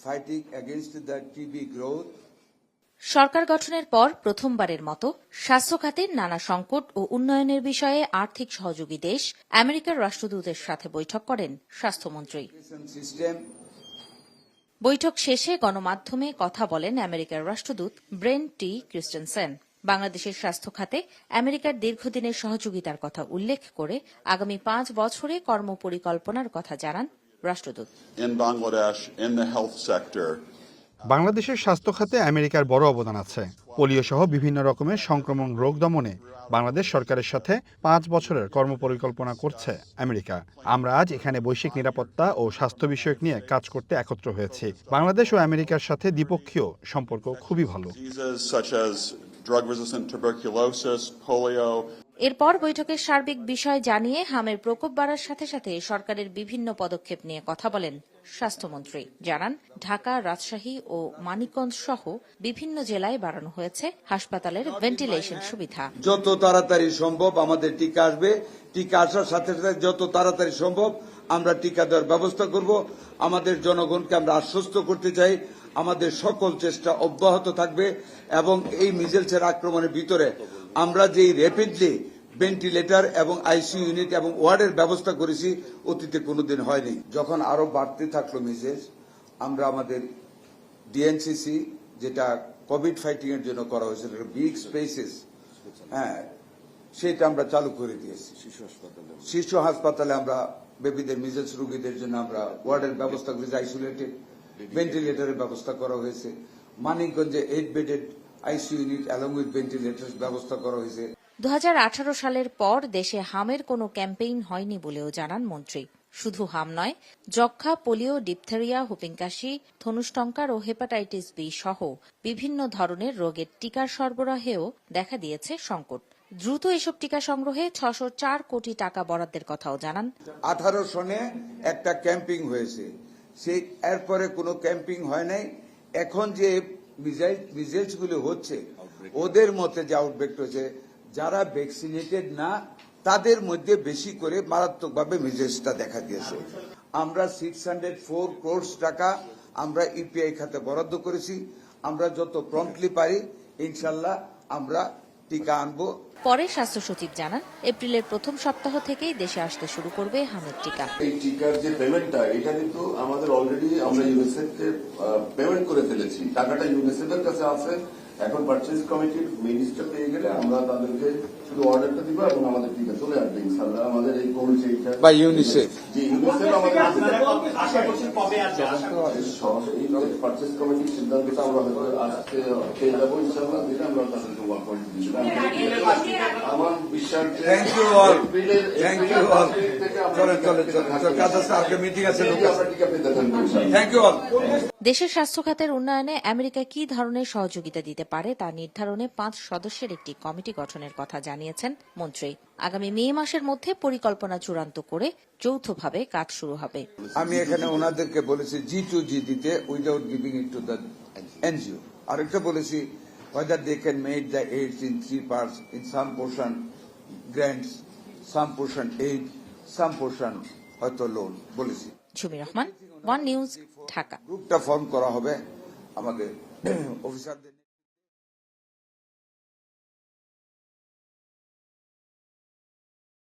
fighting against the TB growth. সরকার গঠনের পর প্রথমবারের মতো স্বাস্থ্য খাতের নানা সংকট ও উন্নয়নের বিষয়ে আর্থিক সহযোগী দেশ আমেরিকার রাষ্ট্রদূতের সাথে বৈঠক করেন স্বাস্থ্যমন্ত্রী। বৈঠক শেষে গণমাধ্যমে কথা বলেন আমেরিকার রাষ্ট্রদূত ব্রেন টি ক্রিস্টেনসেন। বাংলাদেশের স্বাস্থ্য খাতে আমেরিকার দীর্ঘদিনের সহযোগিতার কথা উল্লেখ করে আগামী 5 বছরে কর্মপরিকল্পনার কথা জানান রাষ্ট্রদূত। বাংলাদেশের স্বাস্থ্য খাতে আমেরিকার বড় অবদান আছে। পোলিও সহ বিভিন্ন রকমের সংক্রমণ রোগ দমনে বাংলাদেশ সরকারের সাথে 5 বছরের কর্মপরিকল্পনা করছে আমেরিকা। আমরা আজ এখানে বৈশ্বিক নিরাপত্তা ও স্বাস্থ্য বিষয়ক নিয়ে কাজ করতে একত্র হয়েছি। বাংলাদেশ ও আমেরিকার সাথে দ্বিপক্ষীয় সম্পর্ক খুবই ভালো। এরপর বৈঠকের সার্বিক বিষয় জানিয়ে হামের প্রকোপ বাড়ার সাথে সাথে সরকারের বিভিন্ন পদক্ষেপ নিয়ে কথা বলেন স্বাস্থ্যমন্ত্রী। জানান, ঢাকা, রাজশাহী ও মানিকগঞ্জ সহ বিভিন্ন জেলায় বাড়ানো হয়েছে হাসপাতালের ভেন্টিলেশন সুবিধা। যত তাড়াতাড়ি সম্ভব আমাদের টিকা আসবে, টিকা আসার সাথে সাথে যত তাড়াতাড়ি সম্ভব আমরা টিকা দেওয়ার ব্যবস্থা করব। আমাদের জনগণকে আমরা আশ্বস্ত করতে চাই, আমাদের সকল চেষ্টা অব্যাহত থাকবে এবং এই মিজেলসের আক্রমণের ভিতরে আমরা যেই র্যাপিডলি ভেন্টিলেটর এবং আইসিইউ ইউনিট এবং ওয়ার্ডের ব্যবস্থা করেছি অতীতে কোনোদিন হয়নি। যখন আরো বাড়তে থাকলো মিজেলস, আমরা আমাদের ডিএনসিসি যেটা কোভিড ফাইটিং এর জন্য করা হয়েছিল বিগ স্পেসেস, সেটা আমরা চালু করে দিয়েছি। শিশু হাসপাতালে আমরা বেবিদের মিজেলস রোগীদের জন্য আমরা ওয়ার্ডের ব্যবস্থা করেছি, আইসোলেটেড ভেন্টিলেটরের ব্যবস্থা করা হয়েছে। মানিকগঞ্জে 8 bedded ICU unit along with ventilator ব্যবস্থা করা হয়েছে। 2018 সালের পর দেশে হামের কোনো ক্যাম্পেইন হয়নি বলেও জানান মন্ত্রী। শুধু হাম নয়, যক্ষ্মা, পোলিও, ডিপথেরিয়া, হুপিং কাশি, ধনুষ্টঙ্কার ও হেপাটাইটিস বি সহ বিভিন্ন ধরনের রোগের টিকার সরবরাহেও দেখা দিয়েছে সংকট। দ্রুত এসব টিকা সংগ্রহে 604 কোটি টাকা বরাদ্দের কথাও জানান। 18 সনে একটা ক্যাম্পিং হয়েছে, সেই এরপরে কোনো ক্যাম্পিং হয় নাই। এখন যে মিজেলস গুলো হচ্ছে ওদের মধ্যে যে আউটব্রেক হয়েছে, যারা ভ্যাকসিনেটেড না তাদের মধ্যে বেশি করে মারাত্মকভাবে মিজেলসটা দেখা দিয়েছে। আমরা 604 কোটি টাকা আমরা ইপিআই খাতে বরাদ্দ করেছি। আমরা যত প্রম্পটলি পারি ইনশাল্লাহ আমরা টিকা আনবো। পরে স্বাস্থ্য সচিব জানান, এপ্রিলের প্রথম সপ্তাহ থেকেই দেশে আসতে শুরু করবে হামের টিকা। এই টিকার যে পেমেন্টটা, এটা কিন্তু আমাদের অলরেডি আমরা ইউনিসেফকে পেমেন্ট করে ফেলেছি। টাকাটা ইউনিসেফের কাছে আছে। এখন পারচেজ কমিটির মিনিস্টার পেয়ে গেলে আমরা তাদেরকে শুধু অর্ডারটা দিব এবং আমাদের টিকা চলে আসবে ইনশাআল্লাহ। আমাদের এই কোল্ড চেইনটা বা ইউনিসেফ, যে ইউনিসেফ আমাদের আশা করছেন কবে আসবে, এই পারচেজ কমিটির সিদ্ধান্তটা আমরা হয়তো আজকে পেয়ে যাবো ইনশাআল্লাহ, যেটা আমরা তাদেরকে ওয়ার্ক করে দিচ্ছি। আমার বিশ্বাস। Thank you all, thank you all. Meeting আছে, থ্যাংক ইউ অল। দেশের স্বাস্থ্য খাতের উন্নয়নে আমেরিকা কি ধরনের সহযোগিতা দিতে পারে তা নির্ধারণে 5 সদস্যের একটি কমিটি গঠনের কথা জানিয়েছেন মন্ত্রী। আগামী মে মাসের মধ্যে পরিকল্পনা চূড়ান্ত করে যৌথভাবে কাজ শুরু হবে। আমি এখানে ওনাদেরকে বলেছি G2G দিতে without giving it to the NGO. আরেকটা বলেছি whether they can make the aids in 3 parts, in some portion grants, some portion aid, some portion হয়তো লোন বলেছি। ঝুমি রহমান, ওয়ান নিউজ, ঢাকা। গ্রুপটা ফর্ম করা হবে আমাদের অফিসারদের।